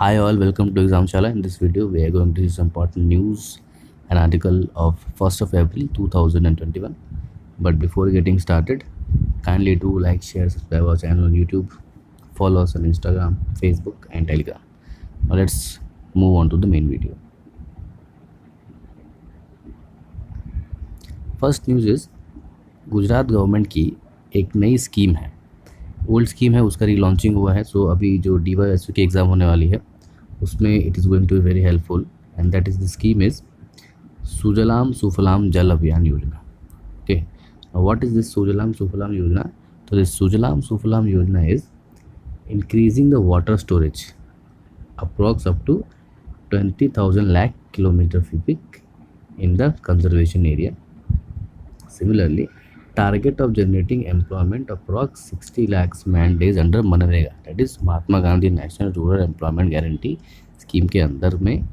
Hi all, welcome to Examshala. In this video, we are going to see some important news, an article of 1st of April 2021. But before getting started, kindly do like, share, subscribe our channel on YouTube, follow us on Instagram, Facebook and Telegram. Now let's move on to the main video. First news is Gujarat government की एक नई scheme है. Old scheme है, उसका relaunching हुआ है. सो अभी जो DYSP की एग्ज़ाम होने वाली है उसमें it is going to be very helpful and that is the scheme is Sujalam Sufalam Jal Abhiyan Yojana. Okay, what is this Sujalam Sufalam Yojana? तो this Sujalam Sufalam Yojana is increasing the water storage approx up to 20,000 lakh kilometer cubic in the conservation area. Similarly, target of generating employment approx 60 lakhs man days under MNREGA, that is Mahatma Gandhi national rural employment guarantee scheme के अंदर में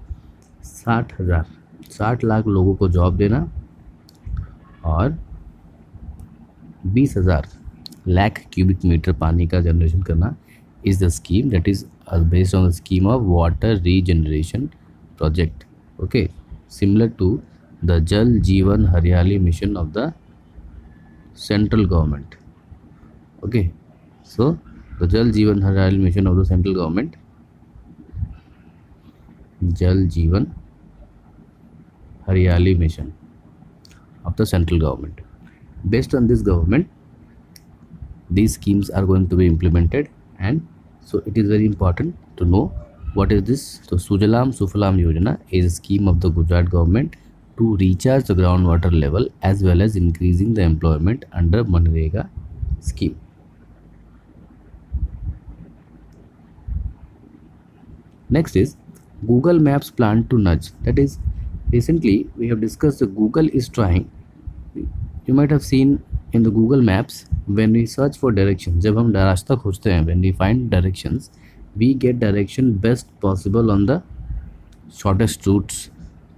60 लाख लोगों को job देना और 20,000 lakh cubic metre पानी का generation करना is the scheme that is based on the scheme of water regeneration project. Okay, similar to the Jal Jeevan Haryali mission of the central government. Okay, so the Jal Jeevan Haryali mission of the central government, Jal Jeevan Haryali mission of the central government. Based on this government, these schemes are going to be implemented, and so it is very important to know what is this. So Sujalam Sufalam Yojana is a scheme of the Gujarat government to recharge the groundwater level as well as increasing the employment under Manrega scheme. Next is Google Maps plan to nudge. That is, recently we have discussed that Google is trying. You might have seen in the Google Maps when we search for directions, जब हम रास्ता खोजते हैं, when we find directions, we get direction best possible on the shortest routes,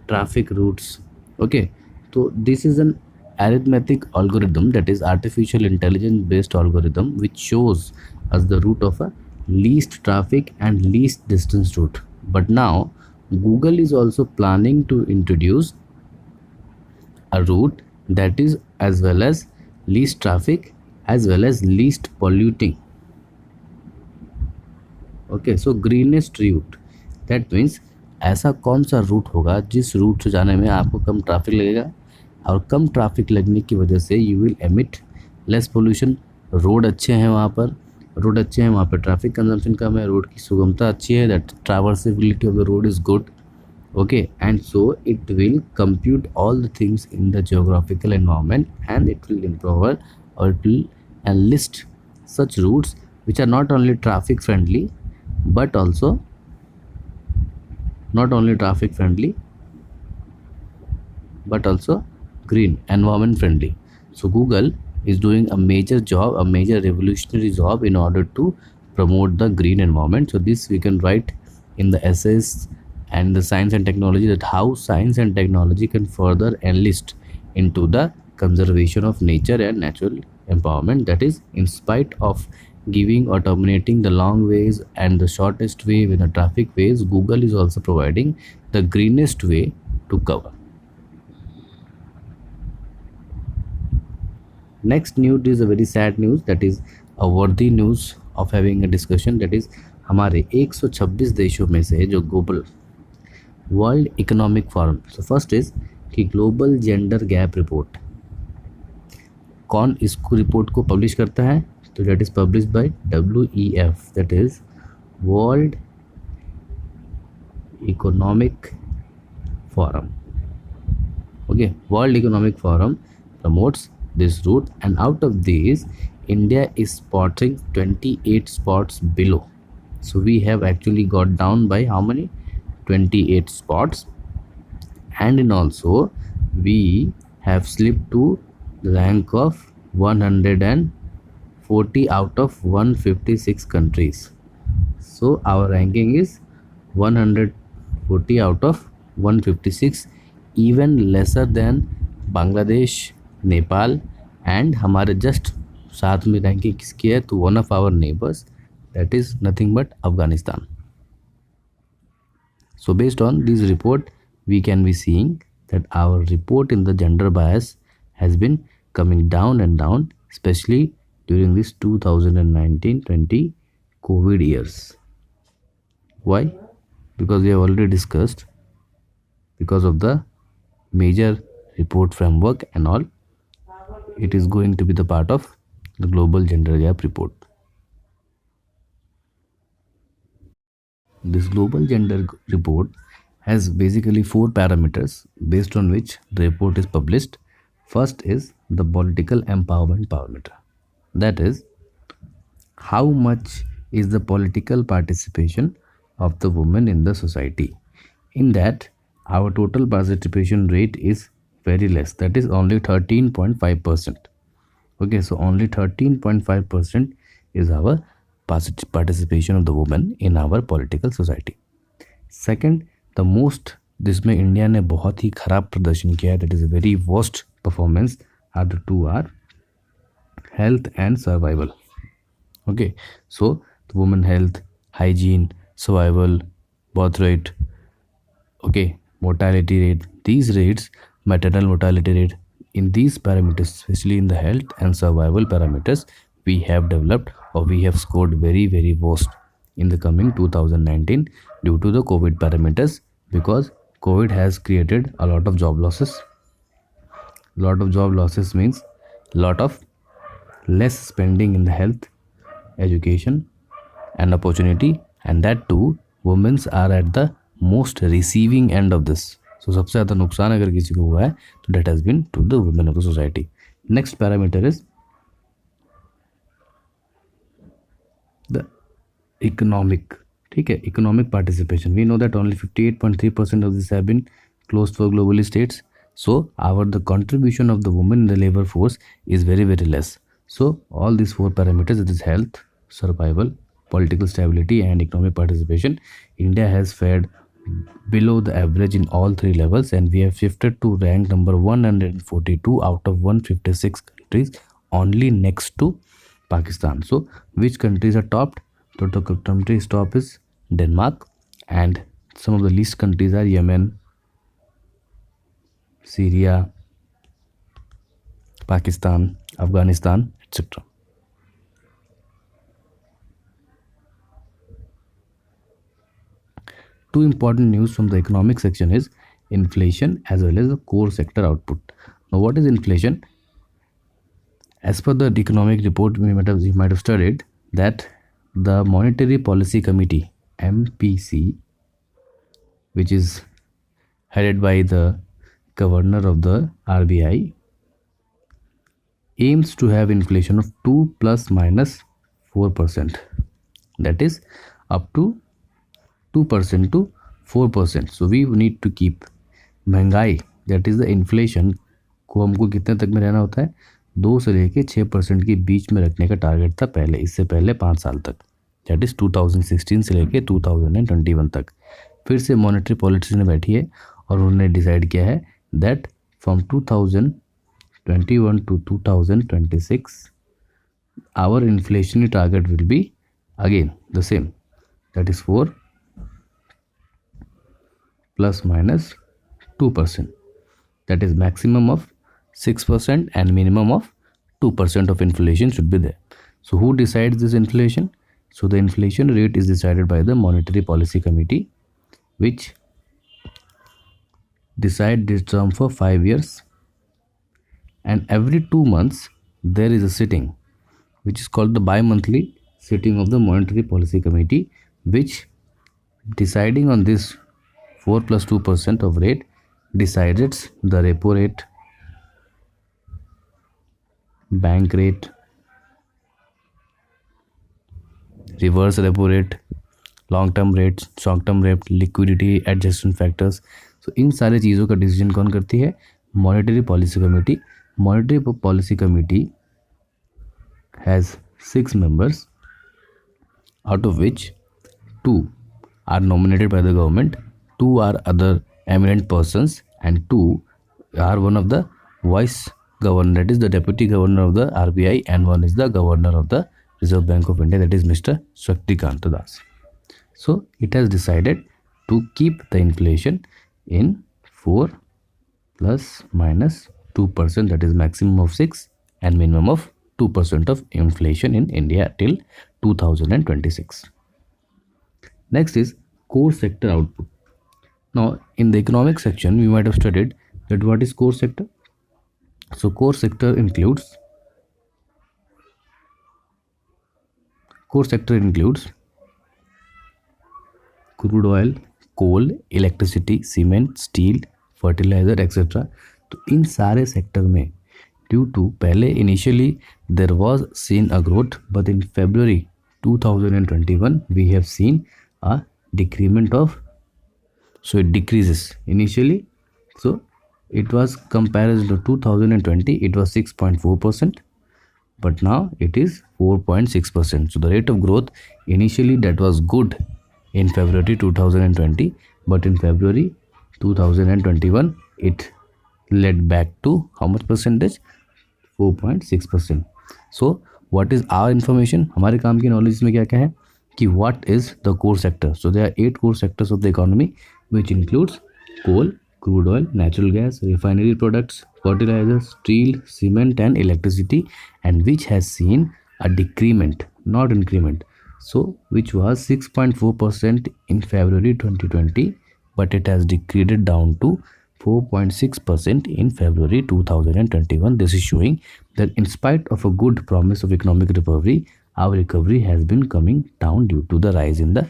traffic routes. Okay, so this is an arithmetic algorithm, that is artificial intelligence based algorithm, which shows us the route of a least traffic and least distance route. But now Google is also planning to introduce a route that is as well as least traffic as well as least polluting. Okay, so greenest route, that means ऐसा कौन सा root होगा जिस root से जाने में आपको कम traffic लगेगा और कम ट्रैफिक लगने की वजह से you will emit less pollution. Road अच्छे हैं वहाँ पर ट्रैफिक कंजम्पशन कम है, रोड की सुगमता अच्छी है, that traversability of the road is good. Okay, and so it will compute all the things in the geographical environment, and it will improve or it will list such routes which are not only traffic friendly but also green, environment friendly. So Google is doing a major revolutionary job in order to promote the green environment. So this we can write in the essays and the science and technology, that how science and technology can further enlist into the conservation of nature and natural empowerment. That is, in spite of giving or terminating the long ways and the shortest way with the traffic ways, Google is also providing the greenest way to cover. Next news is a very sad news, that is a worthy news of having a discussion. that is, हमारे 126 देशों में से जो global world economic forum, so first is कि global gender gap report, कौन इसको report को publish करता है? तो that is publish by WEF, that is world economic forum. Okay, world economic forum promotes this route, and out of these India is spotting 28 spots below. So we have actually got down by how many? 28 spots, and in also we have slipped to the rank of 140 out of 156 countries. So our ranking is 140 out of 156, even lesser than Bangladesh, Nepal, and हमारे just साथ में ranking किसकी है? तो one of our neighbours, that is nothing but Afghanistan. So based on this report, we can be seeing that our report in the gender bias has been coming down and down, especially during this 2019-20 COVID years. Why? Because we have already discussed, because of the major report framework and all, it is going to be the part of the global gender gap report. This global gender report has basically four parameters based on which the report is published. First is the political empowerment parameter. That is, how much is the political participation of the women in the society. In that, our total participation rate is very less, that is only 13.5%. Okay, so only 13.5% is our participation of the women in our political society. Second, the most जिसमें India ने बहुत ही खराब प्रदर्शन किया है, that is a very worst performance, are the two are health and survival. Okay, so the women health, hygiene, survival, birth rate, okay, mortality rate, these rates, maternal mortality rate, in these parameters, especially in the health and survival parameters, we have developed or we have scored very worst in the coming 2019 due to the COVID parameters, because COVID has created a lot of job losses. Lot of job losses means lot of less spending in the health, education and opportunity, and that too women are at the most receiving end of this. So सबसे ज़्यादा नुकसान अगर किसी को हुआ है तो that has been to the women of the society. Next parameter is the economic. ठीक है, economic participation. We know that only 58.3% of this have been closed for globally states. So the contribution of the women in the labor force is very less. So all these four parameters, that is health, survival, political stability and economic participation, India has fared below the average in all three levels, and we have shifted to rank number 142 out of 156 countries, only next to Pakistan. So which countries are topped? So the countries top is Denmark, and some of the least countries are Yemen, Syria, Pakistan, Afghanistan, etc. Two important news from the economic section is inflation as well as the core sector output. Now what is inflation? As per the economic report you might have studied that the Monetary Policy Committee, MPC, which is headed by the governor of the RBI, aims to have inflation of 2 plus minus 4%, that is up to 2% to 4%. So we need to keep महंगाई, that is the inflation, को हमको कितने तक में रहना होता है, 2 से लेके 6% के बीच में रखने का टारगेट था पहले, इससे पहले 5 साल तक, that is 2016 से लेके 2021 तक. फिर से मॉनेटरी पॉलिसी ने बैठी है और उन्होंने डिसाइड किया है that from 2021 to 2026 our inflationary target will be again the same, that is 4 plus minus 2%, that is maximum of 6% and minimum of 2% of inflation should be there. So who decides this inflation? So the inflation rate is decided by the Monetary Policy Committee, which decide this term for 5 years, and every 2 months there is a sitting which is called the bi-monthly sitting of the Monetary Policy Committee, which deciding on this 4 plus 2% of rate decides the repo rate, bank rate, reverse repo rate, long term rates, short term rate, liquidity adjustment factors. So इन सारे चीज़ों का decision कौन करती है? Monetary Policy Committee. Monetary Policy Committee has 6 members, out of which 2 are nominated by the government, 2 are other eminent persons, and 2 are one of the vice governor, that is the deputy governor of the RBI, and one is the governor of the Reserve Bank of India, that is Mr. Shaktikant Das. So it has decided to keep the inflation in 4 plus minus 2%, that is maximum of 6 and minimum of 2% of inflation in India till 2026. Next is core sector output. Now in the economic section we might have studied that what is core sector. So core sector includes crude oil, coal, electricity, cement, steel, fertiliser etcetera. तो इन सारे sector में due to पहले initially there was seen a growth, but in February 2021 we have seen a decrement of, so it decreases initially. So it was comparison to 2020 it was 6.4%, but now it is 4.6%. So the rate of growth initially that was good in February 2020, but in February 2021 it led back to how much percentage? 4.6%. So what is our information? हमारे काम की knowledge में क्या क्या है कि what is the core sector. So there are 8 core sectors of the economy which includes coal, crude oil, natural gas, refinery products, fertilizers, steel, cement and electricity, and which has seen a decrement, not increment. So which was 6.4% in February 2020, but it has decreased down to 4.6% in February 2021. This is showing that in spite of a good promise of economic recovery, our recovery has been coming down due to the rise in the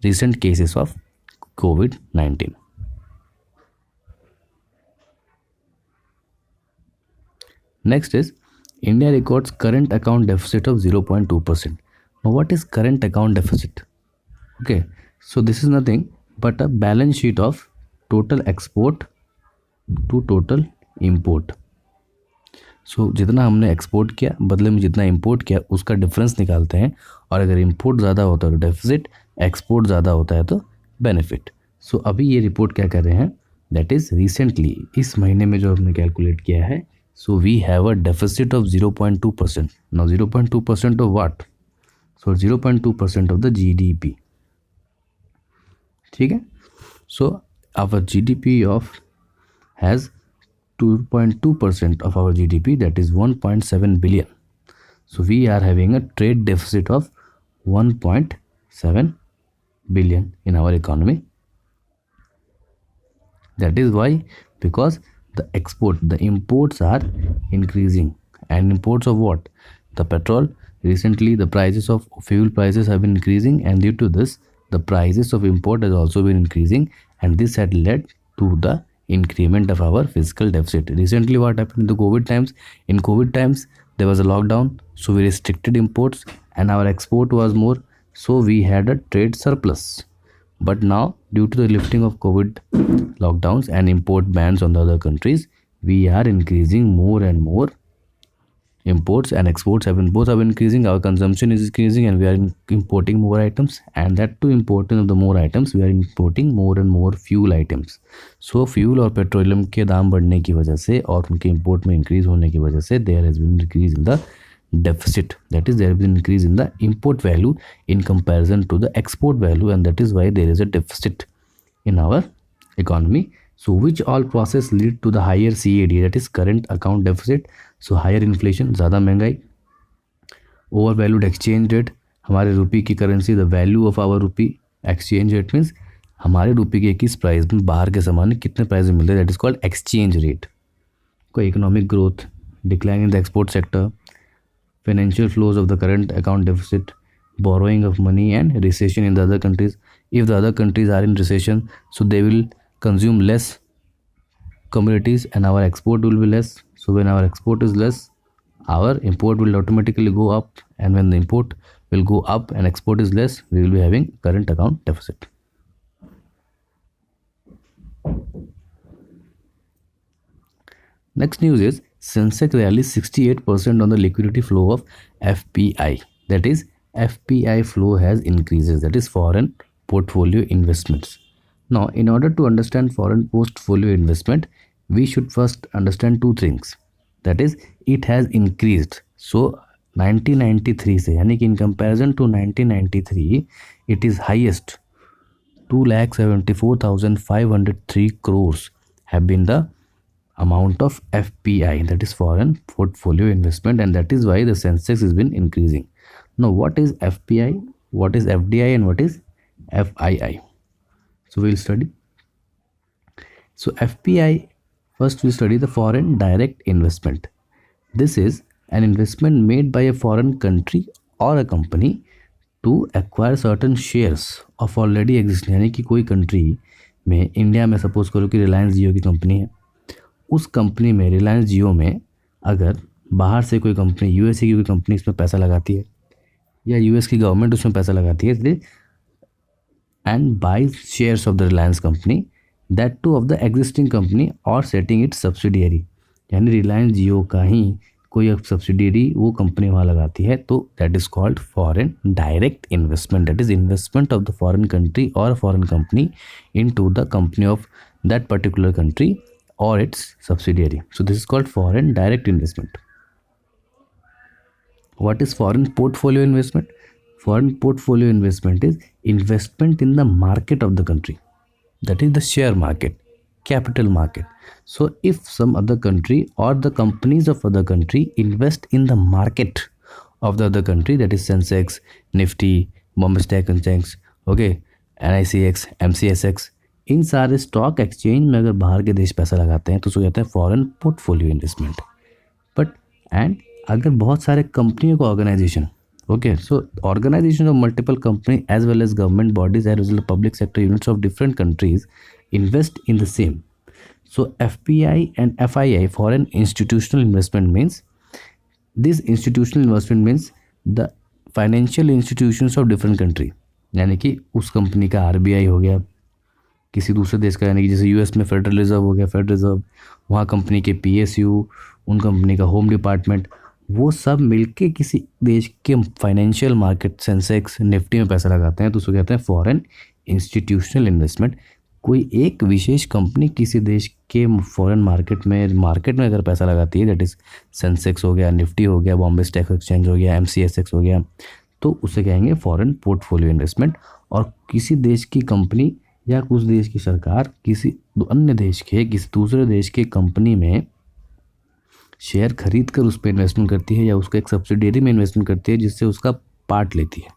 recent cases of COVID-19. Next is India records current account deficit of 0.2%. Now what is current account deficit? Okay, so this is nothing but a balance sheet of total export to total import. सो जितना हमने export किया बदले में जितना import किया उसका difference निकालते हैं, और अगर इंपोर्ट ज़्यादा होता है तो डेफिसिट, एक्सपोर्ट ज़्यादा होता है तो बेनिफिट. सो अभी ये रिपोर्ट क्या कर रहे हैं, दैट इज़ रिसेंटली इस महीने में जो हमने कैलकुलेट किया है. So we have a deficit of 0.2%. Now 0.2% of what? So 0.2% of the GDP. ठीक है. So our GDP of has 2.2% of our GDP, that is 1.7 billion. So we are having a trade deficit of 1.7 billion in our economy. That is why, because the imports are increasing. And imports of what? The petrol. Recently the prices of fuel prices have been increasing, and due to this the prices of import has also been increasing, and this had led to the increment of our fiscal deficit. Recently what happened in the COVID times? In COVID times there was a lockdown, so we restricted imports and our export was more, so we had a trade surplus. But now due to the lifting of COVID lockdowns and import bans on the other countries, we are increasing more and more. Imports and exports both have been increasing. Our consumption is increasing and we are importing more items, and that to importing of the more items we are importing more and more fuel items. So fuel और petroleum के दाम बढ़ने की वजह से और उनके import में increase होने की वजह से there has been increase in the deficit. That is, there has been increase in the import value in comparison to the export value, and that is why there is a deficit in our economy. So which all process lead to the higher CAD, that is current account deficit. So higher inflation, ज़्यादा महंगाई, overvalued exchange rate, हमारे रुपये की currency, the value of our rupee, exchange rate means हमारे रुपये के किस price में बाहर के सामान कितने प्राइस में मिल रहे हैं, that is called exchange rate. कोई economic growth, decline in the export sector, financial flows of the current account deficit, borrowing of money and recession in the other countries. If the other countries are in recession, so they will consume less commodities and our export will be less. So when our export is less, our import will automatically go up, and when the import will go up and export is less, we will be having current account deficit. Next news is Sensex rally 68% on the liquidity flow of FPI. That is, FPI flow has increases, that is foreign portfolio investments. Now, in order to understand foreign portfolio investment, we should first understand two things. That is, it has increased. So 1993 से, यानी कि in comparison to 1993, it is highest 2,74,503 crores have been the amount of FPI, that is foreign portfolio investment, and that is why the Sensex has been increasing. Now, what is FPI, what is FDI, and what is FII? So we'll study. So FPI, first we study the foreign direct investment. This is an investment made by a foreign country or a company to acquire certain shares of already existing, यानी कि कोई country में, India में suppose करो कि रिलायंस जियो की company है, उस कंपनी में, रिलायंस जियो में, अगर बाहर से कोई कंपनी, यूएसए की कोई कंपनी इसमें पैसा लगाती है या यूएस की गवर्नमेंट उसमें पैसा लगाती है and buys shares of the Reliance company, that too of the existing company और सेटिंग इट सब्सिडियरी, यानी रिलायंस जियो का ही कोई सब्सिडियरी वो कंपनी वहाँ लगाती है, तो that is called foreign direct investment. That is investment of the foreign country और foreign company into the company of that particular country or its subsidiary. So this is called foreign direct investment. What is foreign portfolio investment? Foreign portfolio investment is investment in the market of the country, that is the share market, capital market. So if some other country or the companies of other country invest in the market of the other country, that is Sensex, Nifty, Bombay Stock Exchange, okay, NICX, MCSX, इन सारे stock exchange में अगर बाहर के देश पैसा लगाते हैं तो उसको कहते हैं foreign portfolio investment. But and अगर बहुत सारे कंपनियों का organisation, okay, so organisation of multiple company as well as government bodies as well public sector units of different countries invest in the same. सो FPI and FII, foreign institutional investment, means this institutional investment means the financial institutions of different country, यानी कि उस company का RBI हो गया, किसी दूसरे देश का, यानी कि जैसे यूएस में फेडरल रिजर्व हो गया, फेडरल रिजर्व, वहाँ कंपनी के PSU, उन कंपनी का होम डिपार्टमेंट, वो सब मिलके किसी देश के फाइनेंशियल मार्केट, सेंसेक्स, निफ्टी में पैसा लगाते हैं, तो उसको कहते हैं फॉरेन इंस्टीट्यूशनल इन्वेस्टमेंट. कोई एक विशेष कंपनी किसी देश के फॉरेन मार्केट में अगर पैसा लगाती है, दैट इज सेंसेक्स हो गया, निफ्टी हो गया, बॉम्बे स्टॉक एक्सचेंज हो गया, MCSX हो गया, तो उसे कहेंगे फॉरेन पोर्टफोलियो इन्वेस्टमेंट. और किसी देश की कंपनी या कुछ देश की सरकार किसी अन्य देश के, किसी दूसरे देश के कंपनी में शेयर खरीद कर उस पर इन्वेस्टमेंट करती है या उसका एक सब्सिडियरी में इन्वेस्टमेंट करती है जिससे उसका पार्ट लेती है.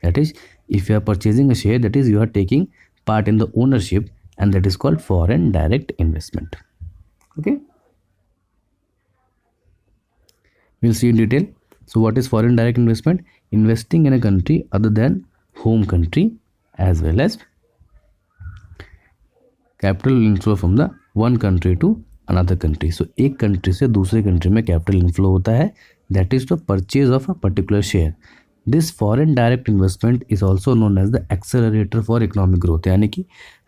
That is if you are purchasing a share, that is you are taking part in the ownership and that is called foreign direct investment. Okay, we'll see in detail. So what is foreign direct investment? Investing in a country other than home country as well as capital inflow from the one country to another country. So एक कंट्री से दूसरे country में capital inflow होता है, that is the purchase of a particular share. This foreign direct investment is also known as the accelerator for economic growth, यानी कि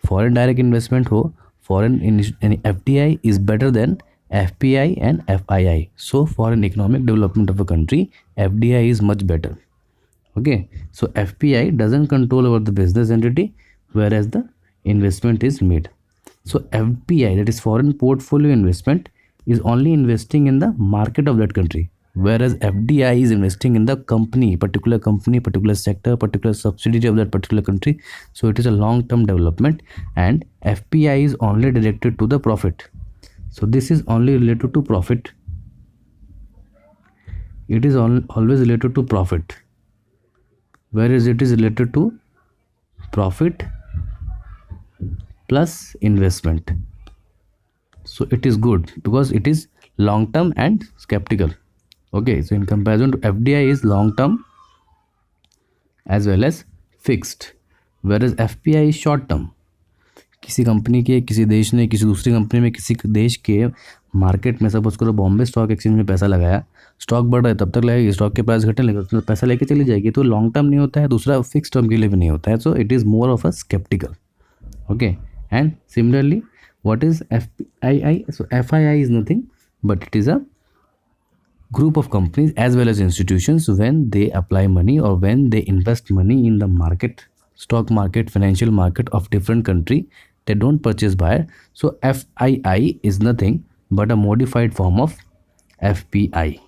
foreign direct investment हो, फॉरेन यानी FDI is better than FPI and FII. So foreign economic development of a country, FDI is much better. Okay, so FPI doesn't control over the business entity whereas the investment is made. So FPI, that is foreign portfolio investment, is only investing in the market of that country, whereas FDI is investing in the company, particular sector, particular subsidiary of that particular country. So it is a long term development, and FPI is only directed to the profit. So this is only related to profit. It is always related to profit, whereas it is related to profit plus investment. So it is good because it is long term and skeptical. Okay, so in comparison to FDI is long term as well as fixed, whereas FPI is short term. किसी company के, किसी देश ने किसी दूसरी company में, किसी देश के मार्केट में, सपोज करो बॉम्बे स्टॉक एक्सचेंज में पैसा लगाया, स्टॉक बढ़ रहा है तब तक लगेगी, स्टॉक के प्राइस घटने लगे तो पैसा लेके चली जाएगी, तो लॉन्ग टर्म नहीं होता है, दूसरा फिक्स टर्म के लिए भी नहीं होता है. So it is more of a sceptical. Okay, and similarly what is FII? So FII is nothing but it is a group of companies as well as institutions when they apply money or when they invest money in the market, stock market, financial market of different country. They don't purchase buyer. So FII is nothing but a modified form of FPI.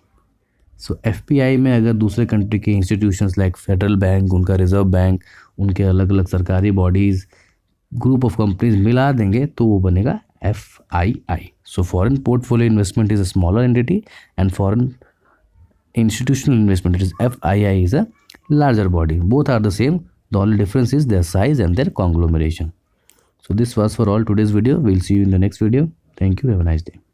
So FPI में अगर दूसरे country के institutions like federal bank, उनका reserve bank, उनके अलग अलग सरकारी bodies, group of companies मिला देंगे तो वो बनेगा FII. So foreign portfolio investment is a smaller entity and foreign institutional investment, it is FII, is a larger body. Both are the same. The only difference is their size and their conglomeration. So this was for all today's video. We'll see you in the next video. Thank you. Have a nice day.